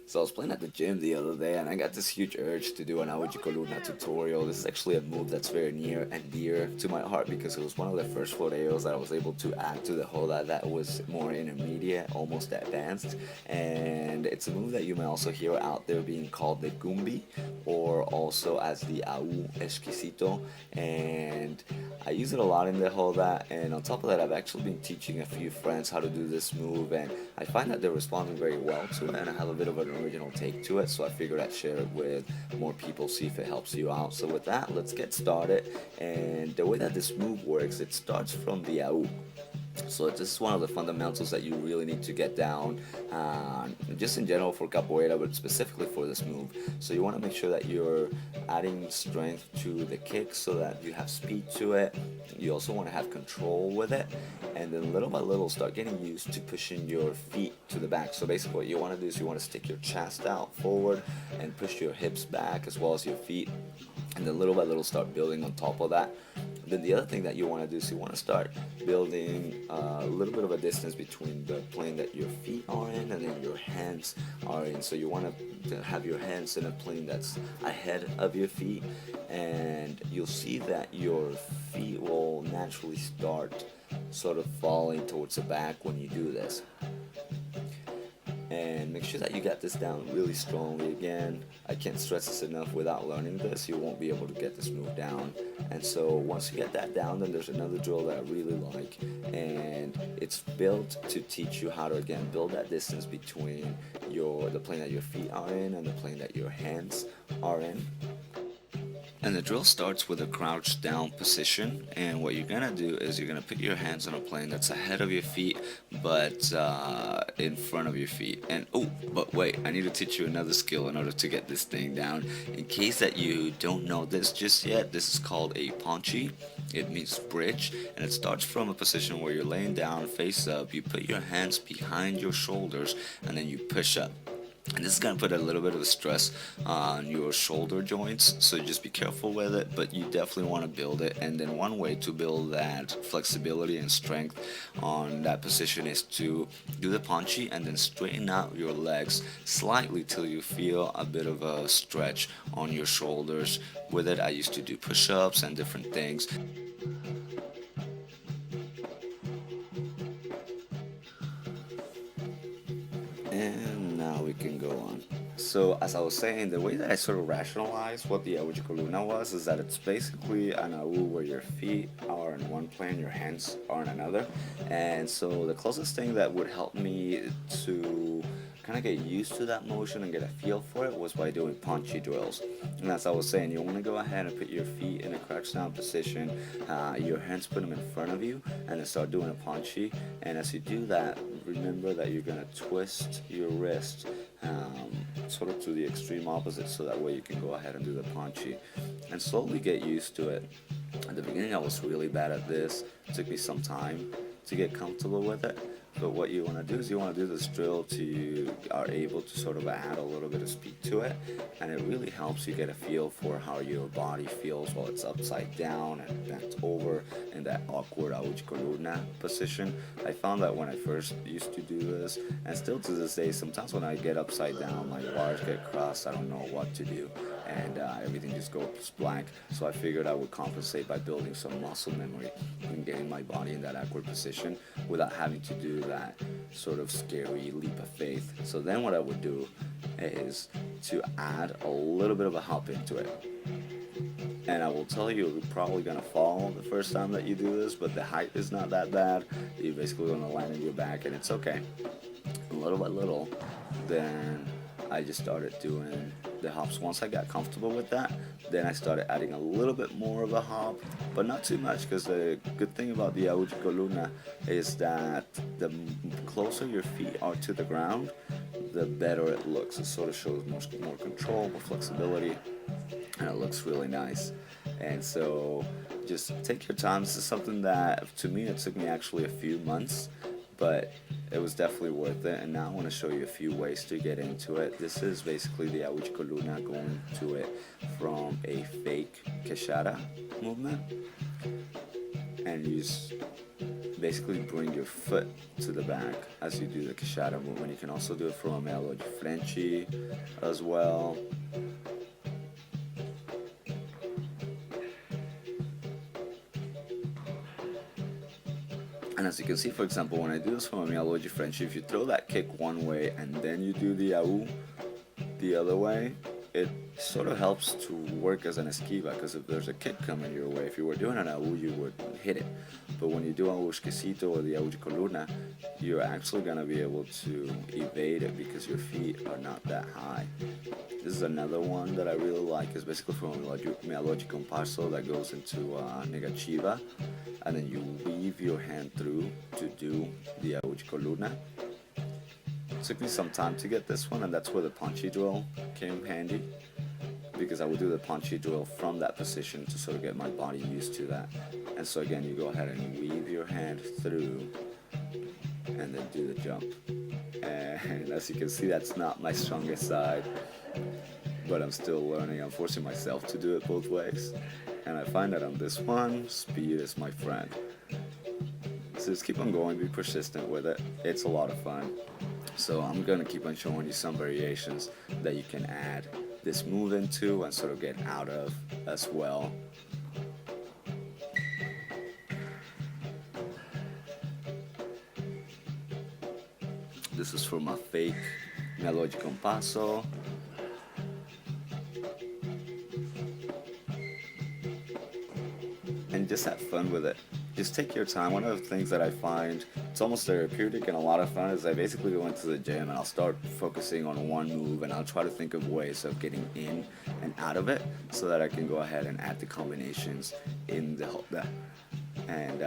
So I was playing at the gym the other day and I got this huge urge to do an Aoji Luna tutorial. This is actually a move that's very near and dear to my heart because it was one of the first floreos that I was able to add to the Hoda that was more intermediate, almost advanced. And it's a move that you may also hear out there being called the Gumbi or also as the Au Exquisito. And I use it a lot in the Hoda, and on top of that I've actually been teaching a few friends how to do this move, and I find that they're responding very well to it, and I have a bit of an original take to it, so I figured I'd share it with more people, see if it helps you out. So with that, let's get started. And the way that this move works, it starts from the Au. So this is one of the fundamentals that you really need to get down, just in general for capoeira, but specifically for this move. So you want to make sure that you're adding strength to the kick so that you have speed to it. You also want to have control with it, and then little by little start getting used to pushing your feet to the back. So basically what you want to do is you want to stick your chest out forward and push your hips back as well as your feet, and then little by little start building on top of that. Then the other thing that you want to do is you want to start building a little bit of a distance between the plane that your feet are in and then your hands are in. So you want to have your hands in a plane that's ahead of your feet, and you'll see that your feet will naturally start sort of falling towards the back when you do this. And make sure that you got this down really strongly. Again, I can't stress this enough, without learning this you won't be able to get this move down. And so once you get that down, then there's another drill that I really like, and it's built to teach you how to again build that distance between the plane that your feet are in and the plane that your hands are in. And the drill starts with a crouched down position, and what you're gonna do is you're gonna put your hands on a plane that's ahead of your feet, but in front of your feet. And oh, but wait, I need to teach you another skill in order to get this thing down. In case that you don't know this just yet, this is called a ponchi. It means bridge, and it starts from a position where you're laying down face up. You put your hands behind your shoulders, and then you push up. And this is going to put a little bit of stress on your shoulder joints, so just be careful with it, but you definitely want to build it. And then one way to build that flexibility and strength on that position is to do the punchy and then straighten out your legs slightly till you feel a bit of a stretch on your shoulders. With it, I used to do push-ups and different things. And now we can go on. So as I was saying, the way that I sort of rationalized what the Awujiko Luna was is that it's basically an AU where your feet are in one plane, your hands are in another. And so the closest thing that would help me to kind of get used to that motion and get a feel for it was by doing punchy drills. And as I was saying, you want to go ahead and put your feet in a crouch down position, your hands put them in front of you, and then start doing a punchy. And as you do that, remember that you're going to twist your wrist sort of to the extreme opposite, so that way you can go ahead and do the punchy and slowly get used to it. At the beginning I was really bad at this. It took me some time to get comfortable with it. But what you want to do is you want to do this drill till you are able to sort of add a little bit of speed to it, and it really helps you get a feel for how your body feels while it's upside down and bent over in that awkward Aujikoluna position. I found that when I first used to do this, and still to this day, sometimes when I get upside down, my bars get crossed, I don't know what to do, and everything just goes blank. So I figured I would compensate by building some muscle memory and getting my body in that awkward position without having to do that sort of scary leap of faith. So then what I would do is to add a little bit of a hop into it. And I will tell you, you're probably gonna fall the first time that you do this, but the height is not that bad. You're basically gonna land on your back, and it's okay. Little by little, then I just started doing the hops. Once I got comfortable with that, then I started adding a little bit more of a hop, but not too much, because the good thing about the Auji Coluna is that the closer your feet are to the ground, the better it looks. It sort of shows more control, more flexibility, and it looks really nice. And so just take your time. This is something that, to me, it took me actually a few months, but it was definitely worth it. And now I want to show you a few ways to get into it. This is basically the Awich Coluna, going to it from a fake Keshara movement, and basically bring your foot to the back as you do the queixada movement. You can also do it from a melo de frente as well. And as you can see, for example, when I do this from a melo de frente, if you throw that kick one way and then you do the AU the other way, it sort of helps to work as an esquiva, because if there's a kick coming your way, if you were doing an AU, you would hit it. But when you do AU esquisito or the AU de columna, you're actually going to be able to evade it because your feet are not that high. This is another one that I really like. It's basically from a melo de compasso that goes into negativa, and then you weave your hand through to do the AU de columna. It took me some time to get this one, and that's where the punchy drill came handy, because I would do the punchy drill from that position to sort of get my body used to that. And so again, you go ahead and weave your hand through and then do the jump. And as you can see, that's not my strongest side, but I'm still learning. I'm forcing myself to do it both ways, and I find that on this one, speed is my friend. So just keep on going, be persistent with it. It's a lot of fun. So I'm gonna keep on showing you some variations that you can add this move into and sort of get out of as well. This is for my fake melo de compasso. And just have fun with it. Just take your time. One of the things that I find it's almost therapeutic and a lot of fun is I basically go into the gym and I'll start focusing on one move, and I'll try to think of ways of getting in and out of it so that I can go ahead and add the combinations in the and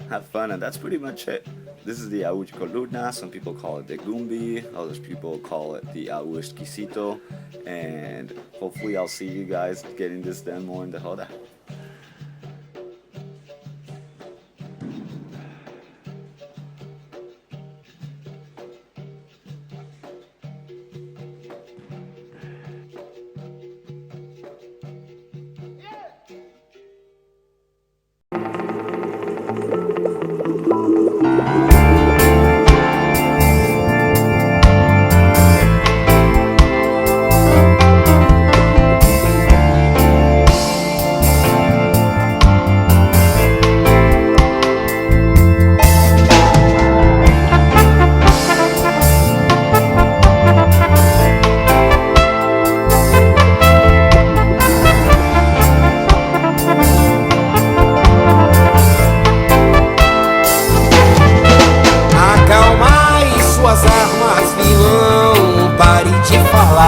have fun. And that's pretty much it. This is the AU de columna. Some people call it the gumbi, other people call it the AU esquisito, and hopefully I'll see you guys getting this done more in the roda.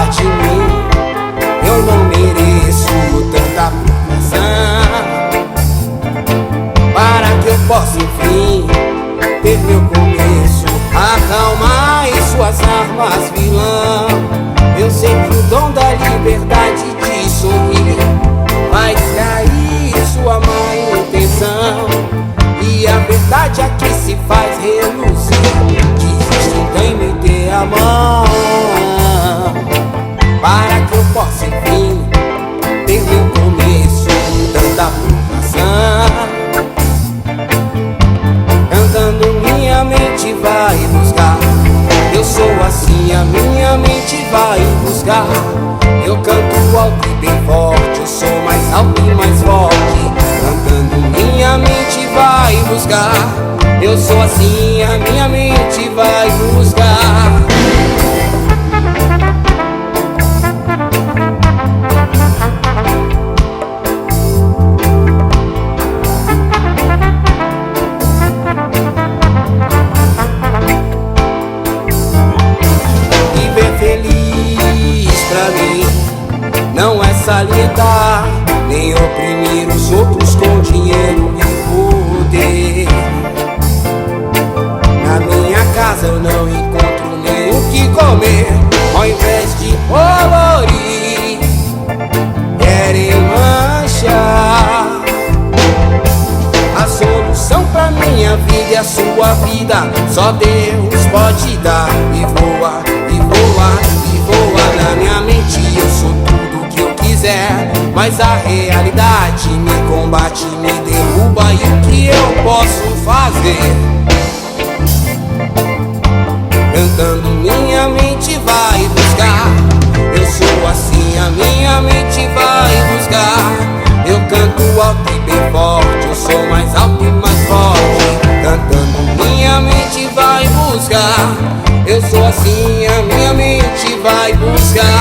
De mim, eu não mereço tanta proteção, para que eu possa enfim ter meu começo. Acalmai suas armas, vilão. Eu sei que o dom da liberdade de sorrir vai distrair sua má intenção, e a verdade aqui se faz reluzir. Desiste então em meter a mão, para que eu possa enfim ter meu começo. Tanta frustração, cantando minha mente vai buscar. Eu sou assim, a minha mente vai buscar. Eu canto alto e bem forte, eu sou mais alto e mais forte. Cantando minha mente vai buscar. Eu sou assim, a minha mente vai buscar. Não é salientar, nem oprimir os outros com dinheiro e poder. Na minha casa eu não encontro nem o que comer. Ao invés de colorir, querem manchar. A solução pra minha vida e a sua vida só Deus pode dar. E voa, e voa, e voa na minha mente. Eu sou tudo que eu quiser, mas a realidade me combate, me derruba. Cuba e o que eu posso fazer? Cantando minha mente vai buscar. Eu sou assim, a minha mente vai buscar. Eu canto alto e bem forte, eu sou mais alto e mais forte. Cantando minha mente vai buscar. Eu sou assim, a minha mente vai buscar.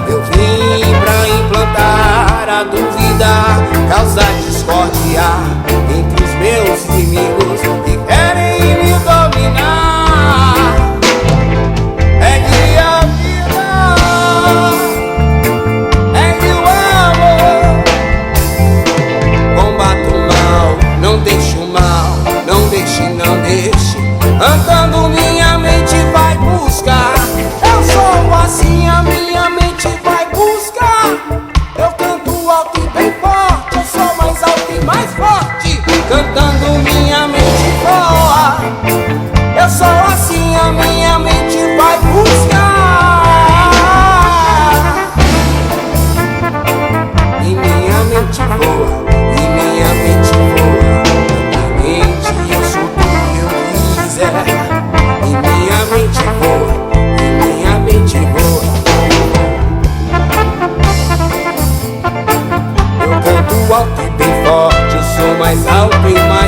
Eu vim pra implantar a dúvida, causar discórdia entre os meus inimigos que querem me dominar. Pegue a vida, pegue o amor, combata o mal, não deixe o mal, não deixe, não deixe. Andando minha mente vai buscar. Eu sou assim, a minha mente vai buscar. Eu canto alto e bem forte, eu sou mais alto e mais forte. Cantando minha mente voa. Eu sou assim, a minha mente vai buscar. E minha mente voa, e minha mente voa. Na minha mente eu sou tudo que eu quiser. E minha mente voa. Eu canto alto e bem forte, eu sou mais alto e mais